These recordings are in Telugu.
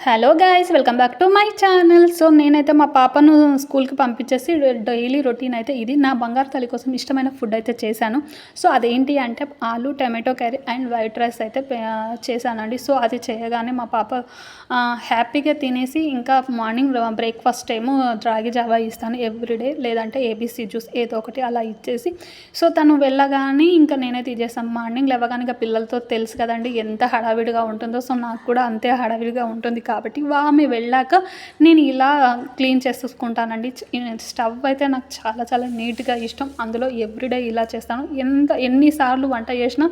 Hello guys, welcome back to my channel. So నేనైతే మా పాపను స్కూల్కి పంపించేసి డైలీ రొటీన్ అయితే ఇది నా బంగారు తల్లి కోసం ఇష్టమైన ఫుడ్ అయితే చేశాను. సో అదేంటి అంటే ఆలు tomato curry and white rice అయితే చేశానండి. సో అది చేయగానే మా పాప హ్యాపీగా తినేసి ఇంకా మార్నింగ్ బ్రేక్ఫాస్ట్ ఏమో రాగి జావా ఇస్తాను ఎవ్రీడే, లేదంటే ఏబీసీ జ్యూస్ ఏదో ఒకటి అలా ఇచ్చేసి సో తను వెళ్ళగానే ఇంకా నేనైతే ఇచ్చేస్తాను. మార్నింగ్ లేవగానే ఇంకా పిల్లలతో తెలుసు కదండి ఎంత హడావిడిగా ఉంటుందో. సో నాకు కూడా అంతే హడావిడిగా ఉంటుంది కాబట్టి ఆమె వెళ్ళాక నేను ఇలా క్లీన్ చేసేసుకుంటానండి. స్టవ్ అయితే నాకు చాలా చాలా నీట్గా ఇష్టం. అందులో ఎవ్రీడే ఇలా చేస్తాను. ఎన్నిసార్లు వంట చేసినా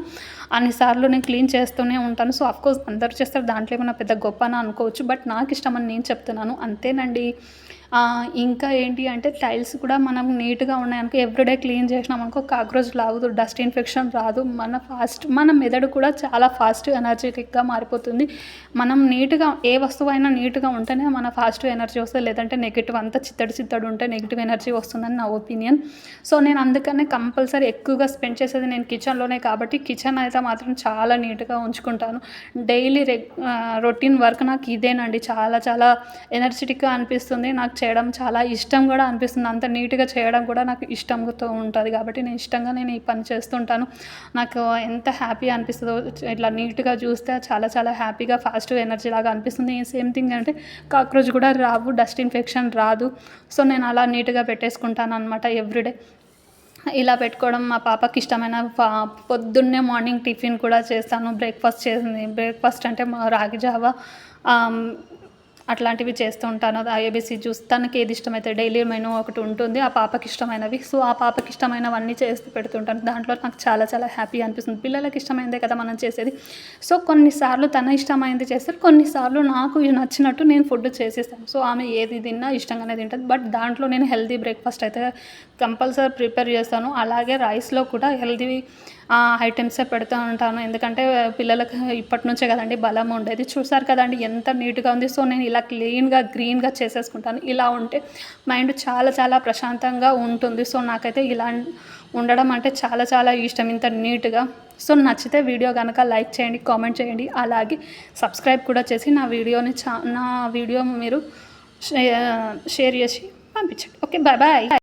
అన్నిసార్లు నేను క్లీన్ చేస్తూనే ఉంటాను. సో అఫ్కోర్స్ అందరూ చేస్తారు, దాంట్లో ఏమైనా పెద్ద గొప్పన అనుకోవచ్చు, బట్ నాకు ఇష్టమని నేను చెప్తున్నాను అంతేనండి. ఇంకా ఏంటి అంటే టైల్స్ కూడా మనం నీట్గా ఉన్నాయనుకో ఎవ్రీడే క్లీన్ చేసినామనుకో కాక్రోచ్ లాగదు, డస్ట్ ఇన్ఫెక్షన్ రాదు. మన మెదడు కూడా చాలా ఫాస్ట్ ఎనర్జెటిక్గా మారిపోతుంది. మనం నీట్గా ఏ వస్తువు అయినా నీట్గా ఉంటేనే మన ఫాస్ట్ ఎనర్జీ వస్తుంది, లేదంటే నెగిటివ్ అంతా చిత్తడి ఉంటే నెగిటివ్ ఎనర్జీ వస్తుందని నా ఒపీనియన్. సో నేను అందుకనే కంపల్సరీ ఎక్కువగా స్పెండ్ చేసేది నేను కిచెన్లోనే కాబట్టి కిచెన్ అయితే మాత్రం చాలా నీట్గా ఉంచుకుంటాను. డైలీ రొటీన్ వర్క్ నాకు ఇదేనండి. చాలా చాలా ఎనర్జెటిక్గా అనిపిస్తుంది, నాకు చేయడం చాలా ఇష్టం కూడా అనిపిస్తుంది. అంత నీట్గా చేయడం కూడా నాకు ఇష్టంతో ఉంటుంది కాబట్టి నేను ఈ పని చేస్తుంటాను. నాకు ఎంత హ్యాపీ అనిపిస్తుందో ఇట్లా నీట్గా చూస్తే చాలా చాలా హ్యాపీగా ఫాస్ట్ ఎనర్జీ లాగా అనిపిస్తుంది. సేమ్ థింగ్ అంటే కాక్రోచ్ కూడా రావు, డస్ట్ ఇన్ఫెక్షన్ రాదు. సో నేను అలా నీట్గా పెట్టేసుకుంటాను అనమాట ఎవ్రీడే. ఇలా పెట్టుకోవడం మా పాపకి ఇష్టమైన పొద్దున్నే మార్నింగ్ టిఫిన్ కూడా చేస్తాను. బ్రేక్ఫాస్ట్ అంటే రాగి జావా అట్లాంటివి చేస్తూ ఉంటాను. ఏబీసీ జ్యూస్ తనకి ఏది ఇష్టమైతే డైలీ మెనూ ఒకటి ఉంటుంది ఆ పాపకి ఇష్టమైనవి. సో ఆ పాపకి ఇష్టమైనవన్నీ చేస్తూ పెడుతుంటాను. దాంట్లో నాకు చాలా చాలా హ్యాపీ అనిపిస్తుంది. పిల్లలకి ఇష్టమైందే కదా మనం చేసేది. సో కొన్నిసార్లు తన ఇష్టమైంది చేస్తారు, కొన్నిసార్లు నాకు నచ్చినట్టు నేను ఫుడ్ చేసేస్తాను. సో ఆమె ఏది తిన్నా ఇష్టంగానే తింటుంది. బట్ దాంట్లో నేను హెల్తీ బ్రేక్ఫాస్ట్ అయితే కంపల్సరీ ప్రిపేర్ చేస్తాను. అలాగే రైస్లో కూడా హెల్తీ ఐటమ్సే పెడుతూ ఉంటాను. ఎందుకంటే పిల్లలకి ఇప్పటి నుంచే కదండి బలం ఉండేది. చూసారు కదండి ఎంత నీట్గా ఉంది. సో నేను ఇలా క్లీన్గా గ్రీన్గా చేసేసుకుంటాను. ఇలా ఉంటే మైండ్ చాలా చాలా ప్రశాంతంగా ఉంటుంది. సో నాకైతే ఇలా ఉండడం అంటే చాలా చాలా ఇష్టం, ఇంత నీట్గా. సో నచ్చితే వీడియో కనుక లైక్ చేయండి, కామెంట్ చేయండి, అలాగే సబ్స్క్రైబ్ కూడా చేసి నా వీడియో మీరు షేర్ చేసి పంపించండి. Okay, bye bye.